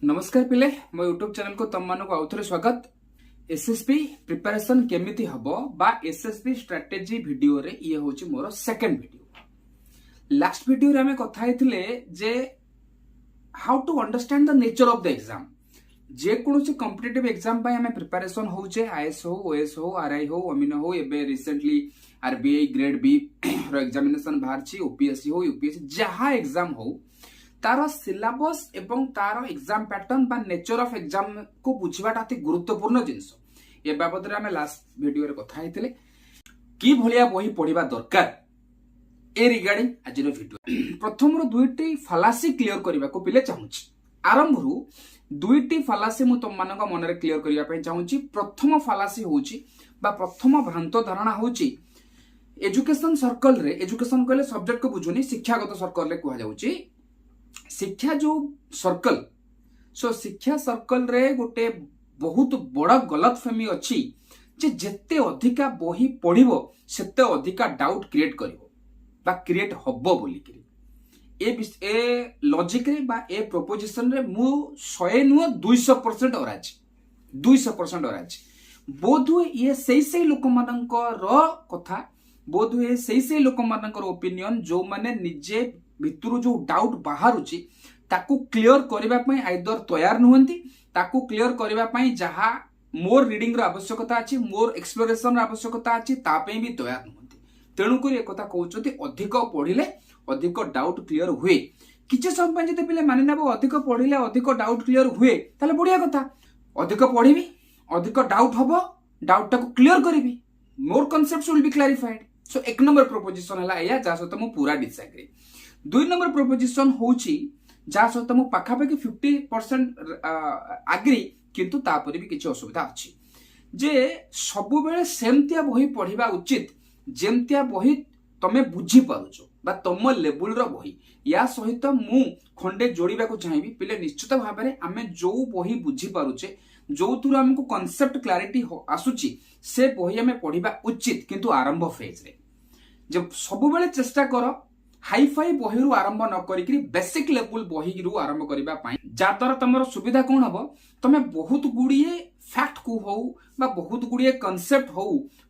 नमस्कार पिले मो यूट्यूब चैनल को तुम मानक आउ थे स्वागत। एसएसपी प्रिपरेशन केमिति हबो बा एसएसपी स्ट्रेटेजी वीडियो रे ये होची मोर सेकंड वीडियो। लास्ट वीडियो रे हमें कथा हेतिले जे how to understand the nature of the exam. जे कोनोसी कॉम्पिटिटिव एग्जाम पय हमें प्रिपरेशन होउचे आईएएस हो ओएस हो आरआई हो अमीनो हो एबे रिसेंटली आरबीआई ग्रेड बी रो एग्जामिनेशन बाहरची ओपीएससी हो यूपीएससी जहा एग्जाम हो तार सिलेबस एवं तार एग्जाम पैटर्न बा नेचर ऑफ एग्जाम को बुझीबाटा अति गुरुत्वपूर्ण जिंस ए बाबद रे हमें लास्ट वीडियो रे कथा हेतिले की भलिया बही पढिबा दरकार ए रिगार्डिंग आज रो वीडियो। प्रथम रो दुईटी फालासी क्लियर करबा को पिले चाहूची। आरंभ रु दुईटी फालासी मु तुम मानक मन रे क्लियर करबा पय चाहूची। प्रथम फालासी होची बा प्रथम भ्रांत धारणा होची एजुकेशन सर्कल रे, एजुकेशन कहले सब्जेक्ट को बुझुनी शिक्षागत सर्कल रे कहला जाउची शिक्षा जो सर्कल शिक्षा सर्कल रे गोटे बहुत बड़ा गलतफहमी अच्छी जे जेते अधिका बही पढ़िबो सेते अधिका डाउट क्रिएट करिवो बा क्रिएट हबो बोली करी ए लॉजिक रे बा ए प्रोपोजिशन रे मु 100 नुह 200% अराज 200% अराज बोधु ये सही लोक मानकर कथा बोधु ये सही लोक मानकर ओपिनियन जो माने निजे भितरु जो डाउट बाहरुची ताकू क्लियर करबा पई आइदर तैयार नुहंती ताकू क्लियर करबा पई जहा मोर रीडिंग रो आवश्यकता अछि मोर एक्सप्लोरेशन रो आवश्यकता अछि ता पई भी तैयार नुहंती। तेणु करी एक कथा कहउछथि अधिक पढिले अधिक डाउट क्लियर हुए। किछ समय जते पिले मानि नेबो अधिक पढिले अधिक डाउट क्लियर हुए ताले बढ़िया कथा। अधिक पढिबी अधिक डाउट हबो डाउट टाको क्लियर करबी मोर कांसेप्ट्स विल बी क्लैरिफाइड। सो एक नंबर प्रोपोजिशन हला या जा सहित मु पूरा डिसएग्री। दुई नंबर प्रोपोजिशन होची जा सहित मु पाखापाखि 50% आग्री किंतु तापरे भी किछि असुविधा अछि जे सबु बेले सेमतिया बही पढिबा उचित जेमतिया बही तमे बुझी पारुछो बा तम लेवल रो बही। या सहित मु खंडे जोड़ीबा को चाहिबी पिले निश्चित भाबरे आमे जो बही बुझी पारुछे जो थ्रू हमको कांसेप्ट क्लैरिटी आसुची से बही आमे पढिबा उचित किंतु आरंभ फेज रे जब सबु बेले चेष्टा करो हाई फाई बही रु आरंभ न करी बेसिक लेवल बही रु आरंभ करबा पाई जा द्वारा तमरो सुविधा कोन हबो तमे बहुत गुड़िए फैक्ट को हो बा बहुत गुड़िए कांसेप्ट हो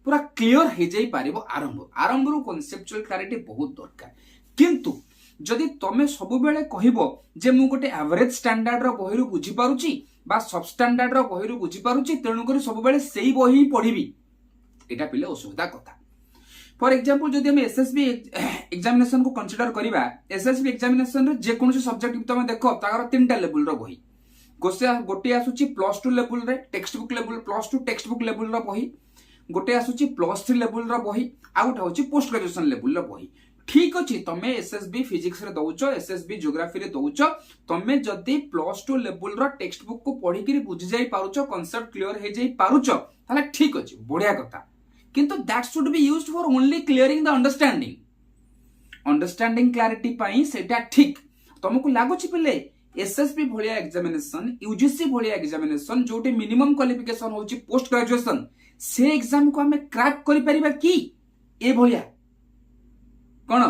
पूरा क्लियर हे जाई पारिबो। आरंभ रु कांसेप्चुअल क्लैरिटी बहुत दरकार किंतु जदि तमे सब बेले कहिबो जे मु गोटे एवरेज स्टैंडर्ड रो बही रु बुझी पारुची बा सब स्टैंडर्ड रो बही रु बुझी पारुची तेणु करी सब बेले सेही बही पढिबी एटा पिले असुविधा कथा। फॉर एग्जांपल जदि हम एसएसबी एग्जामिनेशन को कंसीडर करिबा एसएसबी एग्जामिनेशन रे जे कोनोसी सब्जेक्ट तमे देखो तार तीनटा लेवल रो बही गोटे आसुची +2 लेवल रे text book level +2 text book level रो बही गोटे आसुची +3 लेवल रो बही आ गोटे होची पोस्ट ग्रेजुएशन लेवल रो बही। ठीक अछि तमे एसएसबी फिजिक्स रे दउचो एसएसबी ज्योग्राफी रे दउचो तमे जदि +2 लेवल रो टेक्स्ट बुक को पढी करी बुझि जाई पारुचो कांसेप्ट क्लियर हे जाई पारुचो ताले ठीक अछि बढ़िया कथा किंतु that should be used for only clearing the understanding clarity पाई सेटा ठीक। तुमको लागुची पिले एसएसबी भलिया एग्जामिनेशन यूजीसी भलिया एग्जामिनेशन जोटे मिनिमम क्वालिफिकेशन होची पोस्ट ग्रेजुएशन से एग्जाम को हमें क्रैक करि परिबा की ए भलिया कोन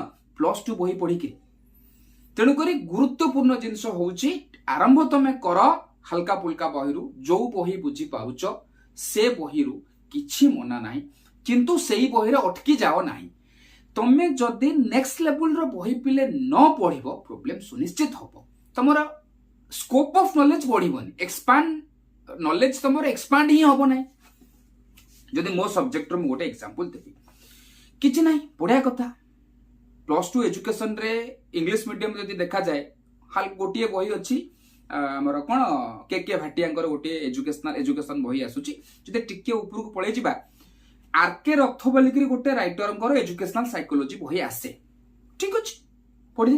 +2 बही पढी के। तेणु करी गुरुत्वपूर्ण जिंस होची आरंभ तमे कर हल्का पुल्का बहिरु जो बही बुझी पाउचो से बहिरु किछि मना नाही किंतु सेही बही रे अटकी जाओ नाही। तमे जदि नेक्स्ट लेवल रो बही पिले न पढिबो प्रॉब्लम सुनिश्चित होबो तमरा स्कोप ऑफ नॉलेज बढ़िबोनी एक्सपांड नॉलेज तमरा एक्सपांड ही होबो नाही। जदि मो सब्जेक्ट रो गोटे एग्जांपल देबी किछि नाही बढ़िया कथा +2 एजुकेशन रे इंग्लिश मीडियम जदि देखा जाए हाल गोटिए बही अछि हमर कोन के भाटियांकर गोटे एजुकेशन बही आसुची जदि टिके ऊपर को पळे जिबा आरके रथ बोलिकरी गोटे राइटरंकर एजुकेशनल साइकोलॉजी बही आसे ठीक अछि पढी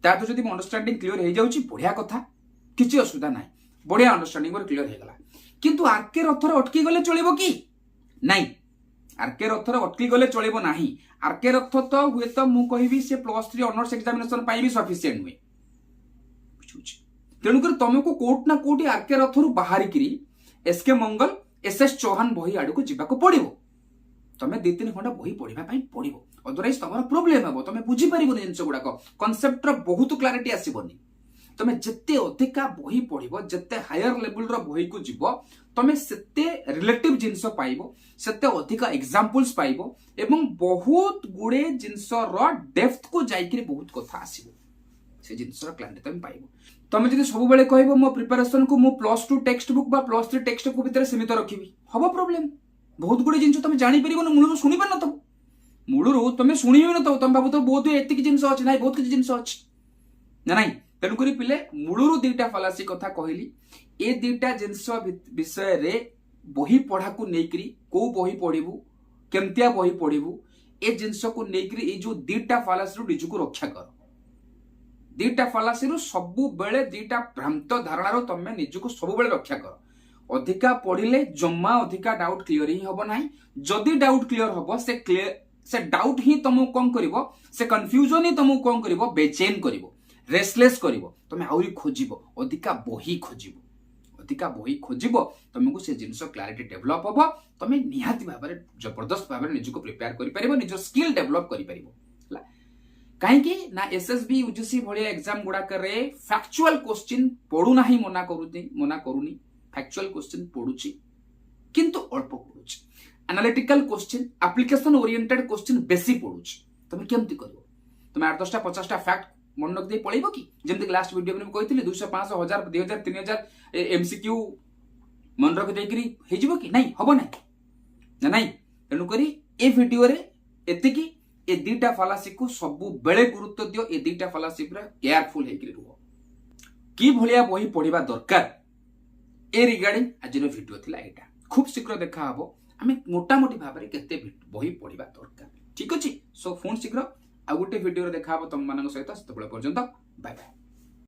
ता तो जदि अंडरस्टैंडिंग क्लियर हे जाउची बढ़िया कथा किछि असुविधा नाही बढ़िया अंडरस्टैंडिंग और क्लियर हे गला किंतु आरके रथ रे अटकी गले चलिबो की नाही आरके रथ रे अटकी गले चलिबो नाही। आरके रथ तो हुए तो मु कहिबी से +3 ऑनर्स एग्जामिनेशन पाई भी सफिशिएंट हुए बुझुची। तेणु कर तुमको कोट ना कोटी आरके रथ रु बाहरी करी एसके मंगल एसएस चौहान बही आडू को जिबा को पड़िबो तमे 2-3 घंटा बही पढिबा पई पड़िबो अदरवाइज तमरा प्रॉब्लम हेबो तमे बुझी परिबो जिंस गुडा को कांसेप्ट रो बहुत क्लैरिटी आसीबोनी तमे जिते अधिका बही पढ़िबो जिते हायर लेवल रो बही को जीवो तमे सेते रिलेटिव जिंस पाइबो सेते अधिका एग्जांपल्स पाइबो एवं बहुत गुडे जिंस रो डेप्थ को जाइकरी बहुत कथा आसीबो से जिंस रो क्लैरिटी तमे पाइबो तमे जदि सब बेले कहबो मो प्रिपरेशन को मो +2 टेक्स्ट बुक बा +3 टेक्स्ट बुक भीतर सीमित रखिबी हबो प्रॉब्लम बहुत गुडे जिंस तमे जानि परिबो न मुळु सुनि पर न तब मुळु तमे सुनि न तब तमे भाबो तो बहुत एतिक जिंस अछि नै बहुत किछ जिंस अछि ना नै तेणु करी पिले मुळु दुईटा फालासी कथा कहली ए दुईटा जिंस विषय रे बही पढ़ा को नेकरी को बही पढ़िबू केमतिया बही पढ़िबू ए जिंस को नेकरी ए जो दुईटा फालासी रु निज को रक्षा कर दुईटा फालासी रु सबु बेले दुईटा भ्रांत धारणा रो तमे निज को सबु बेले रक्षा कर अधिका पढ़िले जम्मा अधिका डाउट क्लियर ही हबो नाही जदी डाउट क्लियर हबो से डाउट ही तुमको कोन करिवो से कंफ्यूजन ही तुमको कोन करिवो बेचैन करिवो रेस्टलेस करिवो तमे आउरी खोजिबो अधिका बही खोजिबो तुमको से जिंस क्लैरिटी डेवलप हबो तमे निहाती भाबरे जबरदस्त भाबरे निजको प्रिपेयर करि परिबो निजो स्किल डेवलप करि परिबो काहे कि ना एसएसबी यूजीसी भलिया एग्जाम गुडा करे फैक्चुअल क्वेश्चन पढु नाही मना करूनी फैक्चुअल क्वेश्चन पढुची किंतु अल्प पढुची analytical question application oriented question बेसी पढुची तमे केमति करिवो तमे 8-10टा 50टा फैक्ट मन रख दे पळैबो कि जेमति लास्ट वीडियो में कहतिली 200 500 1000 2000 3000 एमसीक्यू मन रख देकरी हे जिवो कि नाही हबो नाही ना नाही तेनु करी ए वीडियो रे एतिकी ए दुईटा फालासी को सबु बेले गुरुत्व दियो ए दुईटा फालासी पर केयरफुल हेकरी रुहो की भलिया बही पढिबा दरकार ए रिगार्डिंग आज रो वीडियो थिला एटा खूब शीघ्र देखा हबो आमे मोटा मोटी भाबरे केते बही पढिबा दरकार ठीक अछि सो फोन शीघ्र आ गुटे वीडियो रे देखा हबो तम मानक सहित सेते पर्यंत बाय बाय।